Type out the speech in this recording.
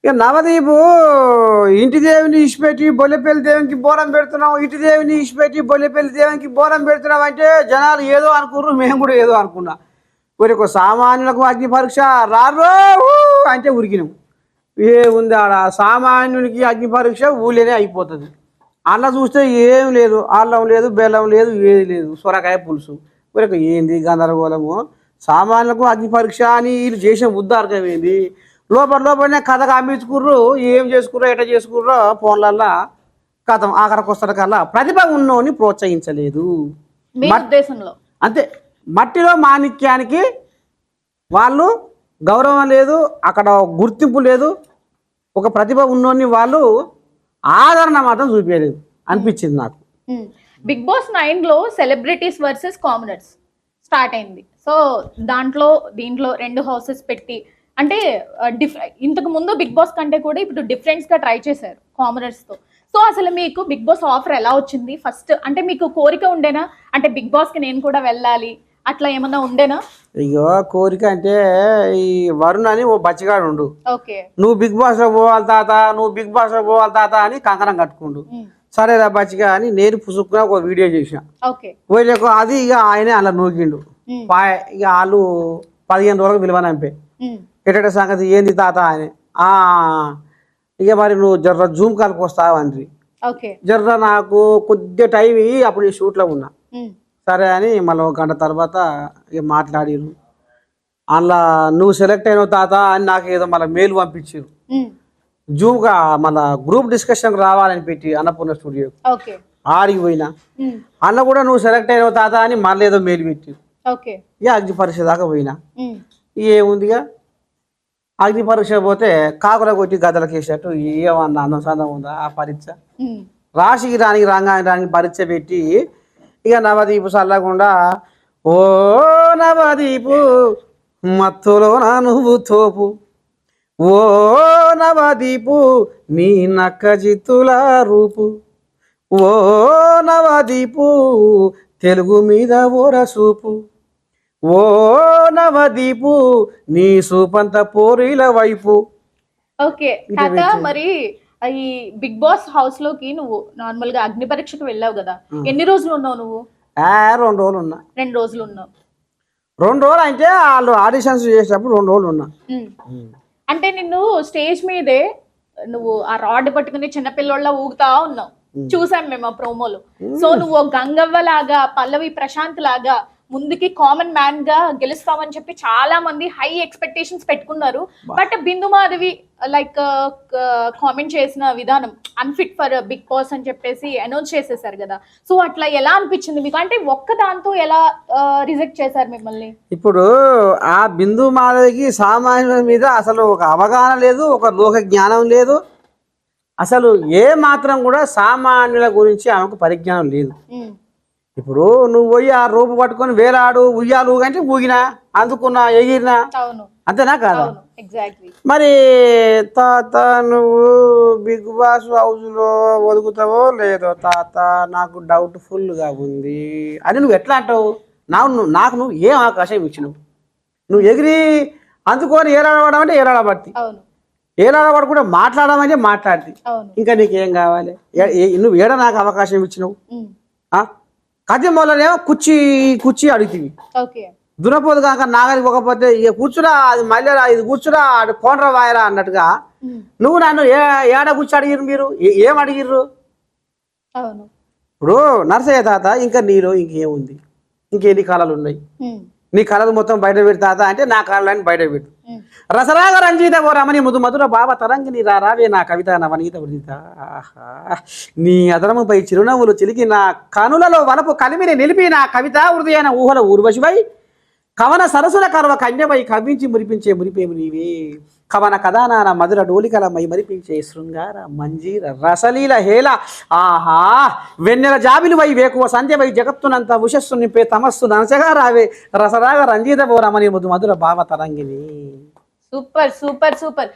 ఇక నవదీపు ఇంటి దేవుని ఇచ్చిపెట్టి బొల్లెపల్లి దేవునికి బోరం పెడుతున్నాం, ఇంటి దేవుని ఇచ్చిపెట్టి బొల్లెపల్లి దేవునికి బోరం పెడుతున్నాం అంటే జనాలు ఏదో అనుకుర్రు, మేము కూడా ఏదో అనుకున్నా. ఒక సామాన్యులకు అగ్ని పరీక్ష రారో అంటే ఉరికినాం. ఏముంది ఆడ సామాన్యునికి అగ్ని పరీక్ష ఊళ్ళోనే అయిపోతుంది. అన్న చూస్తే ఏం లేదు, అల్లం లేదు, బెల్లం లేదు, ఏది లేదు, సొరకాయ పులుసు. ఏంది గందరగోళము, సామాన్యులకు అగ్ని పరీక్ష అని వీళ్ళు చేసిన ఉద్దారకం ఏంది? లోపలనే కథగా అమ్మించుకుర్రు, ఏం చేసుకుర్రో ఎట్లా చేసుకుర్రో ఫోన్లల్లా కథం. ఆఖరికి వస్తారు కల్లా ప్రతిభ ఉన్నోని ప్రోత్సహించలేదు అంతే. మట్టిలో మాణిక్యానికి వాళ్ళు గౌరవం లేదు, అక్కడ గుర్తింపు లేదు. ఒక ప్రతిభ ఉన్నోని వాళ్ళు ఆదరణ మాత్రం చూపించలేదు అనిపించింది నాకు. బిగ్ బాస్ 9లో సెలబ్రిటీస్ వర్సెస్ కామనర్స్ స్టార్ట్ అయింది. సో దీంట్లో 2 హౌసెస్ పెట్టి అంటే ఇంతకు ముందు బిగ్ బాస్ కంటే కూడా ఇప్పుడు డిఫరెంట్స్ గా ట్రై చేశారు కామనర్స్ తో. సో అసలు మీకు బిగ్ బాస్ ఆఫర్ ఎలా వచ్చింది? ఫస్ట్ అంటే మీకు కోరిక ఉండేనా, అంటే బిగ్ బాస్ కి నేను కూడా వెళ్ళాలి అట్లా ఏమన్నా ఉండేనా? అయ్యో కోరిక అంటే ఈ వరుణ్ అని ఓ బచ్చిగాడు ఉండు, ఓకే నువ్వు బిగ్ బాస్ లో పోవాలి తాత, నువ్వు బిగ్ బాస్ లో పోవాలి తాత అని కంకణం కట్టుకుండు. సరేరా బచ్చిగా అని నేను పుసుకున్నా ఒక వీడియో చేసిన. పోయినాక అది ఇక ఆయనే అలా నూకిండు. ఇక వాళ్ళు 15 రోజులకు విలువనంపే ఎట్ట సంగతి ఏంది తాత అని. ఇక మరి నువ్వు జర్ర జూమ్ కాల్కి వస్తావు అండ్రి, జర్ర నాకు కొద్దిగా టైం అప్పుడు ఈ షూట్లో ఉన్నా. సరే అని మళ్ళీ 1 గంట తర్వాత ఇక మాట్లాడిరు. అందులో నువ్వు సెలెక్ట్ అయినావు తాత అని నాకు ఏదో మళ్ళీ మెయిల్ పంపించారు. జూమ్గా మళ్ళీ గ్రూప్ డిస్కషన్ రావాలని పెట్టి అన్నపూర్ణ స్టూడియో ఆడికి పోయినా. అన్న కూడా నువ్వు సెలెక్ట్ అయినావు తాత అని మళ్ళీ ఏదో మెయిల్ పెట్టారు. ఇక అగ్ని పరీక్ష దాకా పోయినా. ఏముందిగా అగ్ని పరీక్ష పోతే కాకుల కొట్టి గదలకు వేసేటట్టు ఏమన్నా అనుసంధానం ఉందా ఆ పరీక్ష? రాశికి రానికి పరీక్ష పెట్టి ఇక నవదీపు చల్లకుండా ఓ నవదీపు మత్తులో నా నువ్వు తోపు, ఓ నవదీపు నీ నక్క జిత్తుల రూపు, ఓ నవదీపు తెలుగు మీద ఓర సూపు, ఓ నవదీపు నీ సూపంత పోరీల వైపు. ఓకే తాత, మరి ఈ బిగ్ బాస్ హౌస్ లోకి నువ్వు నార్మల్ గా అగ్ని పరీక్షకు వెళ్ళావు కదా, ఎన్ని రోజులు ఉన్నావు నువ్వు? 2 రోజులు ఉన్నా. 2 రోజులు ఉన్నావు. 2 రోజులు అంటే వాళ్ళు ఆడిషన్స్ చేసేటప్పుడు 2 రోజులు ఉన్నా. అంటే నిన్ను స్టేజ్ మీదే నువ్వు ఆ రాడ్ పట్టుకుని చిన్నపిల్లోళ్ళ ఊగుతా ఉన్నావు, చూసాం మేము ఆ ప్రోమోలు. సో నువ్వు గంగవ్వ లాగా, పల్లవి ప్రశాంత్ లాగా ముందుకి కామన్ మ్యాన్ గా గెలుస్తామని చెప్పి చాలా మంది హై ఎక్స్పెక్టేషన్స్ పెట్టుకున్నారు. But Bindu Madhavi like comment చేసిన విధానం అన్ఫిట్ ఫర్ బిగ్ బాస్ అని చెప్పేసి అనౌన్స్ చేసేసారు కదా. సో అట్లా ఎలా అనిపించింది మీకు? అంటే ఒక్క దాంతో ఎలా రిజెక్ట్ చేశారు మిమ్మల్ని? ఇప్పుడు ఆ బిందు మాధవికి సామాన్యుల మీద అసలు ఒక అవగాహన లేదు, ఒక లోక జ్ఞానం లేదు, అసలు ఏ మాత్రం కూడా సామాన్యుల గురించి ఆమెకు పరిజ్ఞానం లేదు. ఇప్పుడు నువ్వు పోయి ఆ రూపు పట్టుకొని వేలాడు ఉయ్యాలు అంటే ఊగినా, అందుకున్నా, ఎగిరినా, అంతేనా కాదా? మరి తాత నువ్వు బిగ్ బాస్ హౌస్ లో ఒదుగుతావో లేదో తాత, నాకు డౌట్ ఫుల్గా ఉంది అని నువ్వు ఎట్లా అంటావు? నాకు నువ్వు ఏం అవకాశం ఇచ్చినావు? నువ్వు ఎగిరి అందుకొని ఏలాడబడడం అంటే ఏలాడబట్టి, ఏలాడబడకుండా మాట్లాడమంటే మాట్లాడి, ఇంకా నీకేం కావాలి? నువ్వు ఏడ నాకు అవకాశం ఇచ్చినావు? కథం వల్లనేమో కుర్చీ అడుగుతుంది, దునపోదు కాక నాగరికి పోకపోతే ఇక కూర్చురా, అది మళ్ళీ ఇది కూర్చురా, అది కోనరా వాయరా అన్నట్టుగా నువ్వు నన్ను ఏడ కూర్చో అడిగిరు? మీరు ఏం అడిగిర్రు? ఇప్పుడు నర్సయ్య తాత ఇంకా నీలో ఇంకేముంది, ఇంకెన్ని కళలు ఉన్నాయి, నీ కళలు మొత్తం బయట పెడు తాత అంటే నా కళలని బయట పెట్టు. రసరాగ రంజిత ఓ రమణి ముదు మధుర బావ తరంగిని రావే నా కవిత నవనీత వృత, నీ అదరముపై చిరునవ్వులు చిలికి నా కనులలో వనపు కలిమిని నిలిపి నా కవిత హృదయన ఊహల ఊర్వశివై కవన సరసుల కర్వ కన్యవై కవ్వించి మురిపించే మురిపేము నీవే, కవన కథానాన మధుర డోలికల మై మరిపించే శృంగార మంజీర రసలీల హేళ, ఆహా వెన్నెల జాబిలువై వేకువ సంధ్యవై జగత్తునంత ఉషస్సు నింపే తమస్సు ననసగా రావే రసరాగ రంజిత ఓ రమణి ముదు మధుర భావ తరంగిని. Super super super.